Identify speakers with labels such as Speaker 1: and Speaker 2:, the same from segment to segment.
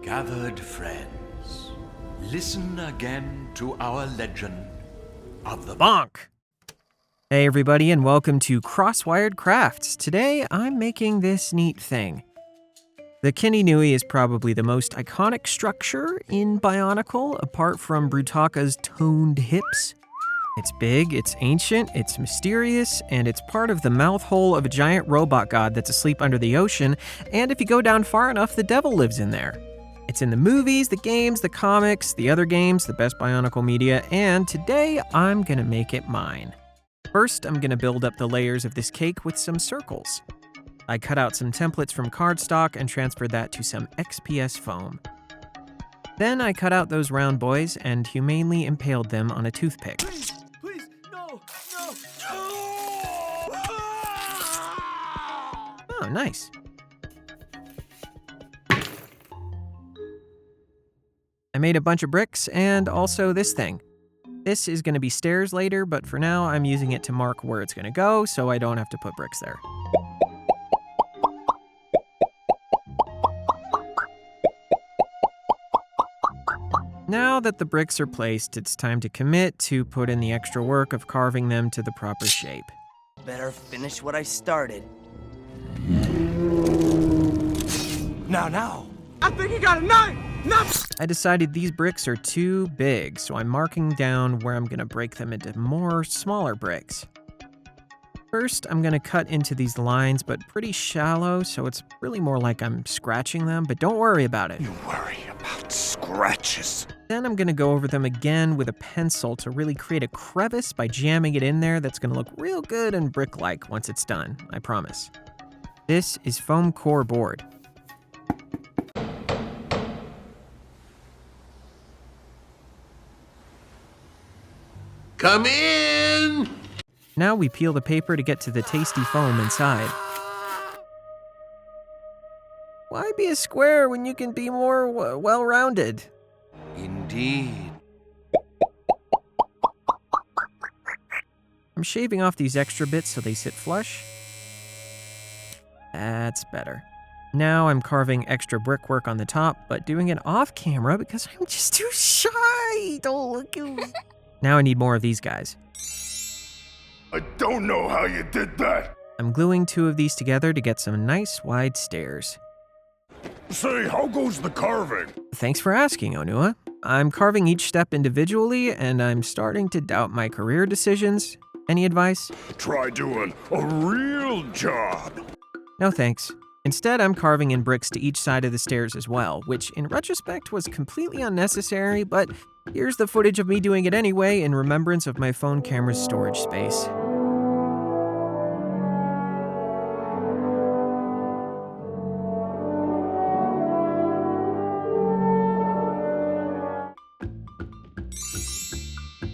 Speaker 1: Gathered friends, listen again to our legend of the
Speaker 2: Bonk! Hey everybody, and welcome to Crosswired Crafts. Today I'm making this neat thing. The Kini Nui is probably the most iconic structure in Bionicle, apart from Brutaka's toned hips. It's big, it's ancient, it's mysterious, and it's part of the mouth hole of a giant robot god that's asleep under the ocean, and if you go down far enough, the devil lives in there. It's in the movies, the games, the comics, the other games, the best Bionicle media, and today I'm gonna make it mine. First, I'm gonna build up the layers of this cake with some circles. I cut out some templates from cardstock and transferred that to some XPS foam. Then I cut out those round boys and humanely impaled them on a toothpick.
Speaker 3: Please, no!
Speaker 2: Oh, nice. I made a bunch of bricks and also this thing. This is going to be stairs later, but for now I'm using it to mark where it's going to go so I don't have to put bricks there. Now that the bricks are placed, it's time to commit to put in the extra work of carving them to the proper shape.
Speaker 3: Better finish what I started. Now. I think you got a 9! No!
Speaker 2: I decided these bricks are too big, so I'm marking down where I'm going to break them into more smaller bricks. First, I'm going to cut into these lines, but pretty shallow, so it's really more like I'm scratching them, but don't worry about it.
Speaker 1: You worry about scratches.
Speaker 2: Then I'm going to go over them again with a pencil to really create a crevice by jamming it in there that's going to look real good and brick-like once it's done, I promise. This is foam core board.
Speaker 1: Come in!
Speaker 2: Now we peel the paper to get to the tasty foam inside. Why be a square when you can be more well-rounded?
Speaker 1: Indeed.
Speaker 2: I'm shaving off these extra bits so they sit flush. That's better. Now I'm carving extra brickwork on the top, but doing it off camera because I'm just too shy. Don't look at me. Now I need more of these guys.
Speaker 4: I don't know how you did that.
Speaker 2: I'm gluing 2 of these together to get some nice wide stairs.
Speaker 4: Say, how goes the carving?
Speaker 2: Thanks for asking, Onua. I'm carving each step individually, and I'm starting to doubt my career decisions. Any advice?
Speaker 4: Try doing a real job.
Speaker 2: No thanks. Instead, I'm carving in bricks to each side of the stairs as well, which in retrospect was completely unnecessary, but here's the footage of me doing it anyway in remembrance of my phone camera's storage space.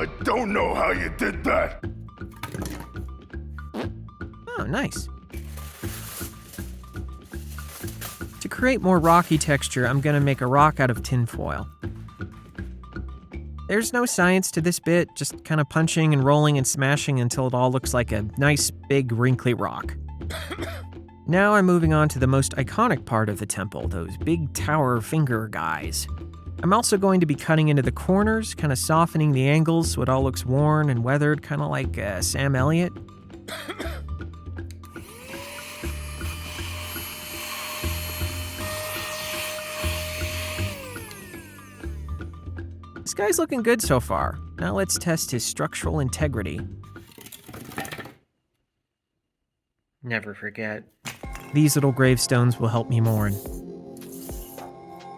Speaker 4: I don't know how you did that.
Speaker 2: Oh, nice. To create more rocky texture, I'm gonna make a rock out of tinfoil. There's no science to this bit, just kind of punching and rolling and smashing until it all looks like a nice, big, wrinkly rock. Now I'm moving on to the most iconic part of the temple, those big tower finger guys. I'm also going to be cutting into the corners, kind of softening the angles so it all looks worn and weathered, kind of like Sam Elliott. This guy's looking good so far. Now let's test his structural integrity. Never forget. These little gravestones will help me mourn.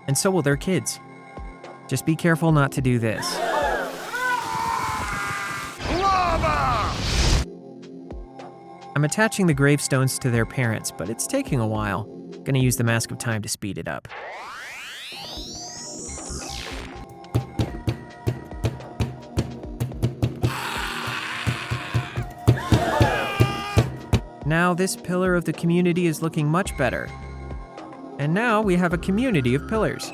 Speaker 2: And so will their kids. Just be careful not to do this.
Speaker 4: Lava!
Speaker 2: I'm attaching the gravestones to their parents, but it's taking a while. Gonna use the Mask of Time to speed it up. Now this pillar of the community is looking much better. And now we have a community of pillars.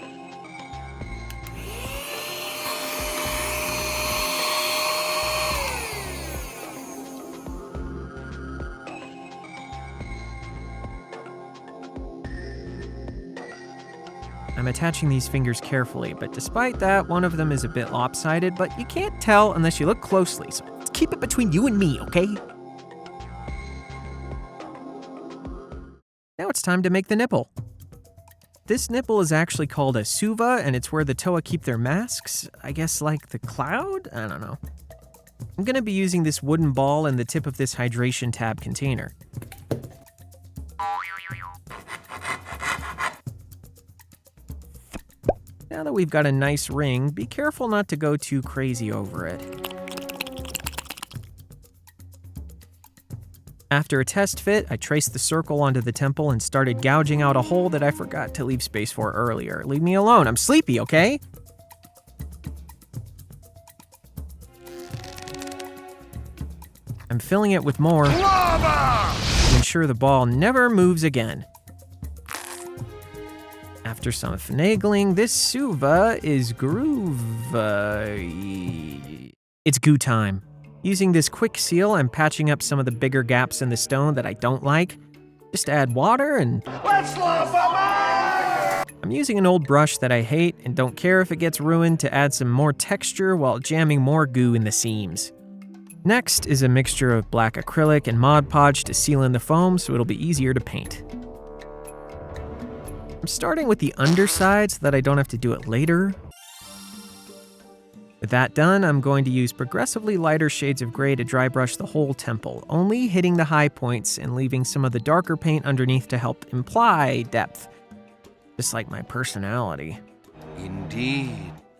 Speaker 2: I'm I'm attaching these fingers carefully, but despite that, one of them is a bit lopsided, but you can't tell unless you look closely, so keep it between you and me, okay? Now it's time to make the nipple. This nipple is actually called a suva, and it's where the Toa keep their masks. I guess like the cloud? I don't know. I'm gonna be using this wooden ball and the tip of this hydration tab container. Now that we've got a nice ring, be careful not to go too crazy over it. After a test fit, I traced the circle onto the temple and started gouging out a hole that I forgot to leave space for earlier. Leave me alone, I'm sleepy, okay? I'm filling it with more
Speaker 4: Lava!
Speaker 2: to ensure the ball never moves again. After some finagling, this suva is it's goo time. Using this quick seal, I'm patching up some of the bigger gaps in the stone that I don't like. Just add water and...
Speaker 4: Let's lava!
Speaker 2: I'm using an old brush that I hate and don't care if it gets ruined to add some more texture while jamming more goo in the seams. Next is a mixture of black acrylic and Mod Podge to seal in the foam so it'll be easier to paint. I'm starting with the underside so that I don't have to do it later. With that done, I'm going to use progressively lighter shades of gray to dry brush the whole temple, only hitting the high points and leaving some of the darker paint underneath to help imply depth. Just like my personality.
Speaker 1: Indeed.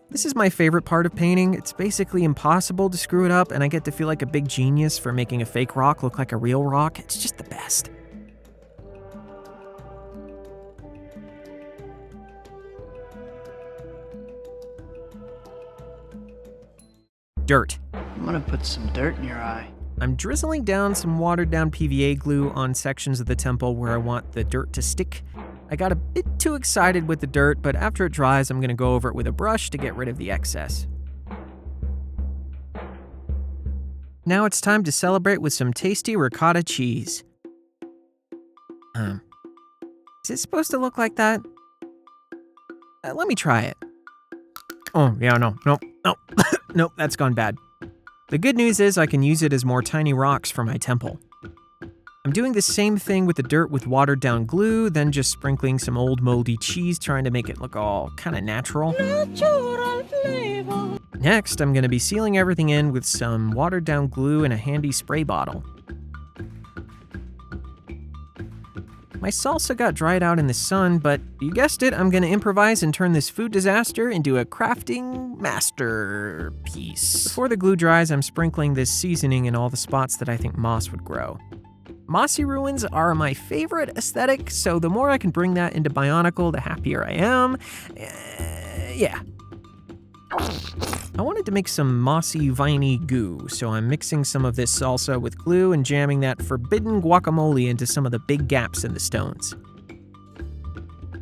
Speaker 2: This is my favorite part of painting. It's basically impossible to screw it up, and I get to feel like a big genius for making a fake rock look like a real rock. It's just the best. Dirt.
Speaker 5: I'm gonna put some dirt in your eye.
Speaker 2: I'm drizzling down some watered down PVA glue on sections of the temple where I want the dirt to stick. I got a bit too excited with the dirt, but after it dries, I'm gonna go over it with a brush to get rid of the excess. Now it's time to celebrate with some tasty ricotta cheese. Is it supposed to look like that? Let me try it. Oh, yeah, no, nope, that's gone bad. The good news is I can use it as more tiny rocks for my temple. I'm doing the same thing with the dirt with watered down glue, then just sprinkling some old moldy cheese, trying to make it look all kind of natural. Next, I'm going to be sealing everything in with some watered down glue and a handy spray bottle. My salsa got dried out in the sun, but you guessed it, I'm gonna improvise and turn this food disaster into a crafting masterpiece. Before the glue dries, I'm sprinkling this seasoning in all the spots that I think moss would grow. Mossy ruins are my favorite aesthetic, so the more I can bring that into Bionicle, the happier I am. Yeah. I wanted to make some mossy, viney goo, so I'm mixing some of this salsa with glue and jamming that forbidden guacamole into some of the big gaps in the stones.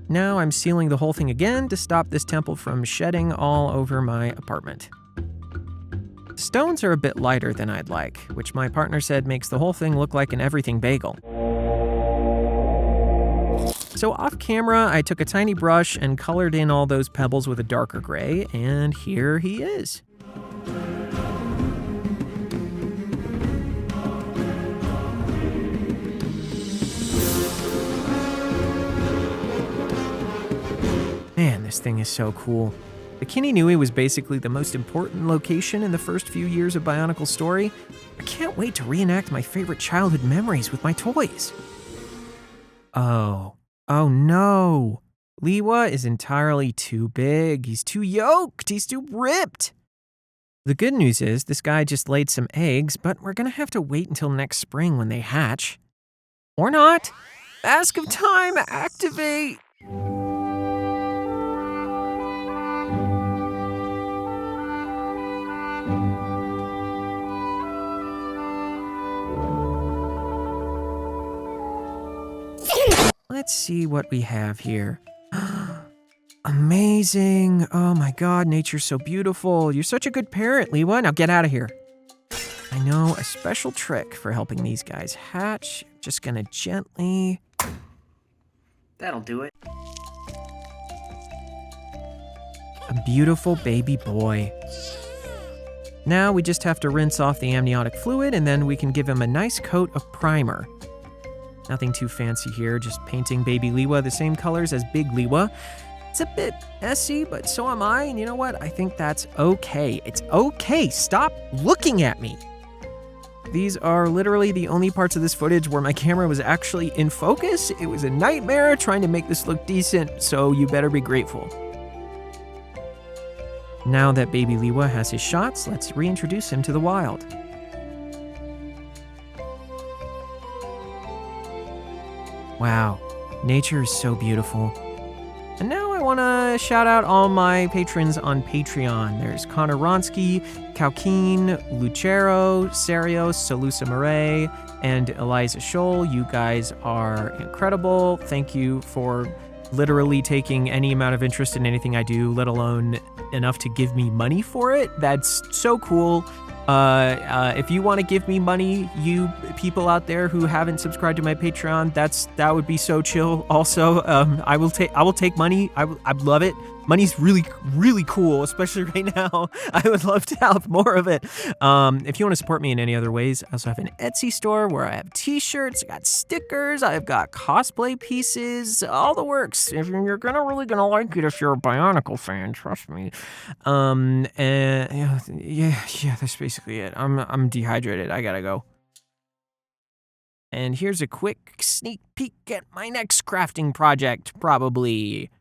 Speaker 2: Now I'm sealing the whole thing again to stop this temple from shedding all over my apartment. The stones are a bit lighter than I'd like, which my partner said makes the whole thing look like an everything bagel. So off camera, I took a tiny brush and colored in all those pebbles with a darker gray, and here he is. Man, this thing is so cool. The Kininui was basically the most important location in the first few years of Bionicle's story. I can't wait to reenact my favorite childhood memories with my toys. Oh no! Liwa is entirely too big. He's too yoked. He's too ripped. The good news is this guy just laid some eggs, but we're gonna have to wait until next spring when they hatch. Or not. Ask of time, activate! Let's see what we have here. Amazing. Oh my god, nature's so beautiful. You're such a good parent, Liwa. Now get out of here. I know a special trick for helping these guys hatch. Just gonna gently...
Speaker 5: That'll do it.
Speaker 2: A beautiful baby boy. Now we just have to rinse off the amniotic fluid and then we can give him a nice coat of primer. Nothing too fancy here, just painting baby Liwa the same colors as big Liwa. It's a bit messy, but so am I, and you know what? I think that's okay. It's okay. Stop looking at me. These are literally the only parts of this footage where my camera was actually in focus. It was a nightmare trying to make this look decent, so you better be grateful. Now that baby Liwa has his shots, let's reintroduce him to the wild. Wow, nature is so beautiful. And now I want to shout out all my patrons on Patreon. There's Connor Ronsky, Kaukeen, Lucero, Serios, Salusa Murray, and Eliza Scholl. You guys are incredible. Thank you for literally taking any amount of interest in anything I do, let alone enough to give me money for it. That's so cool. If you want to give me money, you people out there who haven't subscribed to my Patreon, that would be so chill. Also, I will take money. I'd love it. Money's really, really cool, especially right now. I would love to have more of it. If you want to support me in any other ways, I also have an Etsy store where I have t-shirts, I got stickers, I've got cosplay pieces, all the works. If you're really gonna like it if you're a Bionicle fan, trust me. And yeah, that's basically it. I'm dehydrated. I gotta go. And here's a quick sneak peek at my next crafting project, probably.